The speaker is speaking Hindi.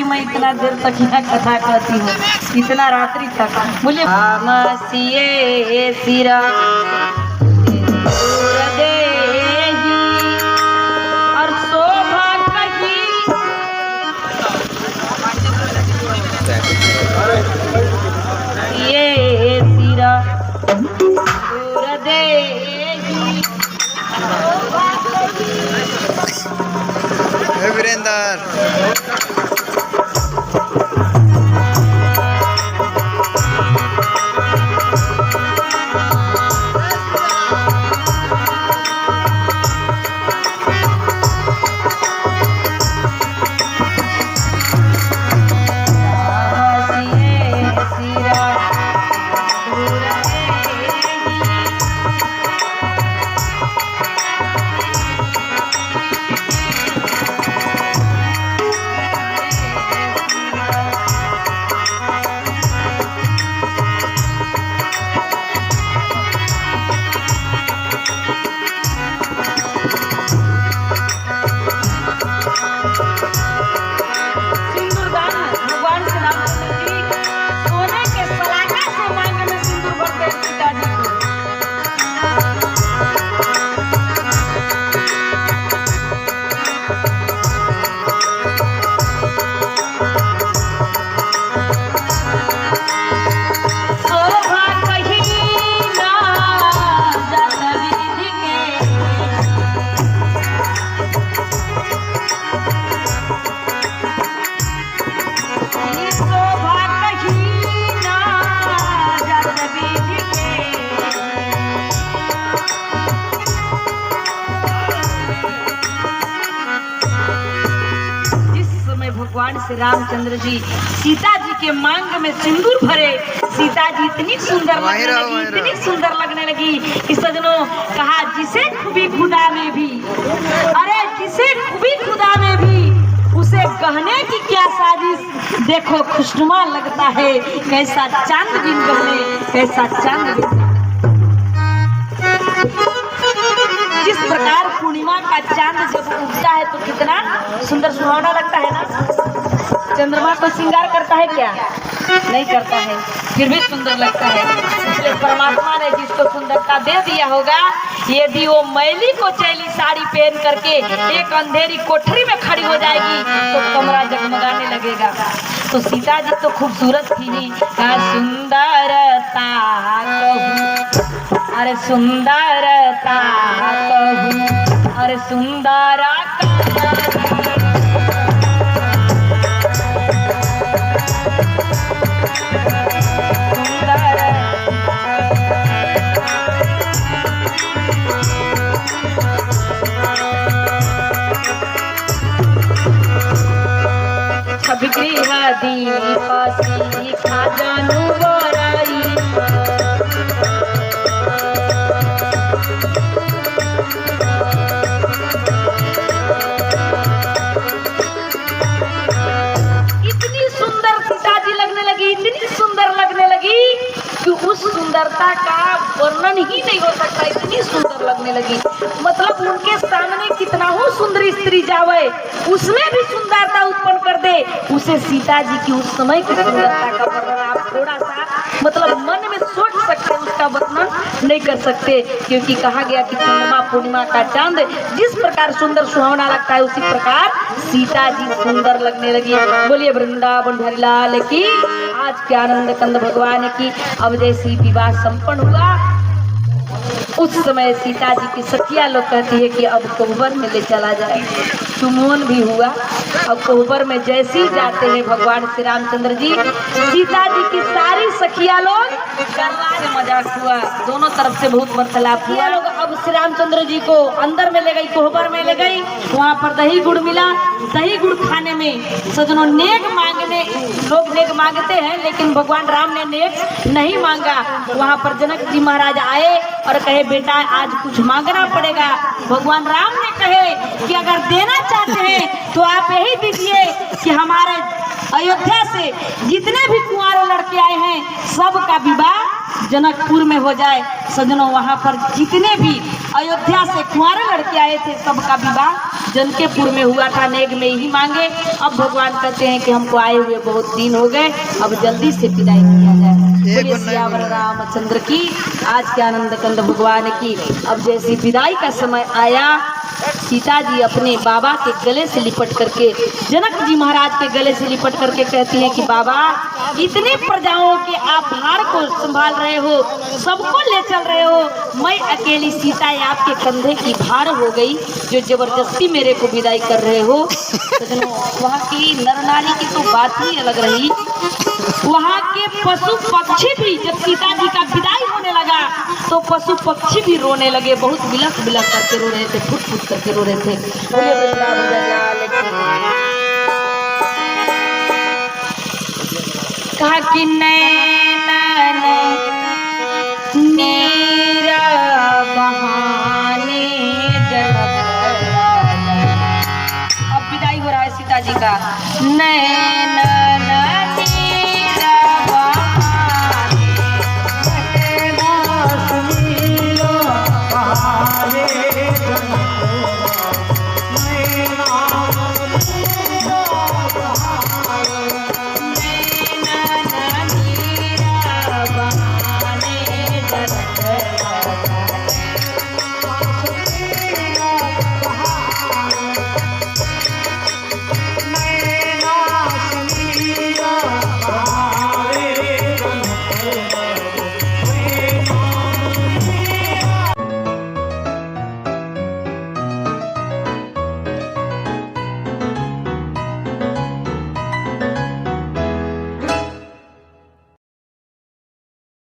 मैं इतना देर तक यहाँ कथा कहती हूँ, इतना रात्रि तक। बोले मसीए सिरा और शोभा कही ये सिरा वीरेंद्र भगवान श्री रामचंद्र जी सीता जी के मांग में सिंदूर भरे। सीता जी इतनी सुंदर लगने लगी कि सजनों कहा जिसे खूबी खुदा में भी, अरे जिसे खूबी खुदा में भी उसे गहने की क्या साजिश, देखो खुशनुमा लगता है कैसा चांद बिन गहने, कैसा चांद बिन। जिस प्रकार पूर्णिमा का चांद जब उगता है तो कितना सुंदर सुहावना लगता है ना। चंद्रमा को श्रृंगार करता है क्या? नहीं करता है, फिर भी सुंदर लगता है। इसलिए परमात्मा ने जिसको सुंदरता दे दिया होगा, यदि वो मैली को चैली साड़ी पहन करके एक अंधेरी कोठरी में खड़ी हो जाएगी तो कमरा जगमगाने लगेगा। तो सीता जी तो खूबसूरत थी ही, सुंदरता अरे सुंदरता अरे सुंदरा गृह दीपसी खाजनु बराई इतनी सुंदर सीताजी लगने लगी, इतनी सुंदर लगने लगी कि उस सुंदरता का वर्णन ही नहीं हो सकता। इतनी सुंदर लगने लगी, मतलब उनके सामने कितना हो सुंदर स्त्री जावे उसमें भी सुंदरता उत्पन्न कर दे। उसे सीता जी की उस समय की सुंदरता का वर्णन आप थोड़ा सा मतलब मन में सोच सकते हैं, उसका वर्णन नहीं कर सकते। क्योंकि कहा गया कि पूर्णिमा का चांद जिस प्रकार सुंदर सुहावना लगता है उसी प्रकार सीता जी सुंदर लगने लगी। बोलिए वृंदावन बिहारी लाल की। आज के आनंद कंद भगवान की। अब जैसी विवाह संपन्न हुआ उस समय सीता जी की सखिया लोग कहती है कि अब कोहबर में ले चला जाए। सुमोन भी हुआ। अब कोहबर में जैसे ही जाते हैं भगवान श्री रामचंद्र जी, सीता जी की सारी सखिया लोग मजाक हुआ, दोनों तरफ से बहुत वार्तालाप हुआ। लोग अब श्री रामचंद्र जी को अंदर में ले गई, कोहबर में ले गई। वहाँ पर दही गुड़ मिला। दही गुड़ खाने में सजनों नेक मांगने लोग नेक मांगते हैं, लेकिन भगवान राम ने नेक नहीं मांगा। वहाँ पर जनक जी महाराज आए और कहे बेटा आज कुछ मांगना पड़ेगा। भगवान राम ने कहे कि अगर देना चाहते हैं तो आप यही दीजिए कि हमारे अयोध्या से जितने भी कुंवारे लड़के आए हैं सबका विवाह जनकपुर में हो जाए। सजनों, वहाँ पर जितने भी अयोध्या से कुंवारे लड़के आए थे सबका विवाह जनकपुर में हुआ था। नेग में ही मांगे। अब भगवान कहते हैं कि हमको आए हुए बहुत दिन हो गए, अब जल्दी से विदाई किया जाए। बोलिए सियावर रामचंद्र की, आज के आनंद कंद भगवान की। अब जैसी विदाई का समय आया, सीता जी अपने बाबा के गले से लिपट करके, जनक जी महाराज के गले से लिपट करके कहती है कि बाबा, इतने प्रजाओं के आप भार को संभाल रहे हो, सबको ले चल रहे हो, मैं अकेली सीता आपके कंधे की भार हो गई, जो जबरदस्ती मेरे को विदाई कर रहे हो। तो वहाँ की नर नारी की तो बात ही अलग रही। वहाँ के पशु पक्षी भी, जब सीता जी का विदाई होने लगा तो पशु पक्षी भी रोने लगे, बहुत बिलख बिलख करके रो रहे थे, फुट फुट करके रो रहे थे। कहा कि नैनन नीरा बहाने जनक। अब विदाई हो रहा है सीता जी का। नैनन नीरा बहाने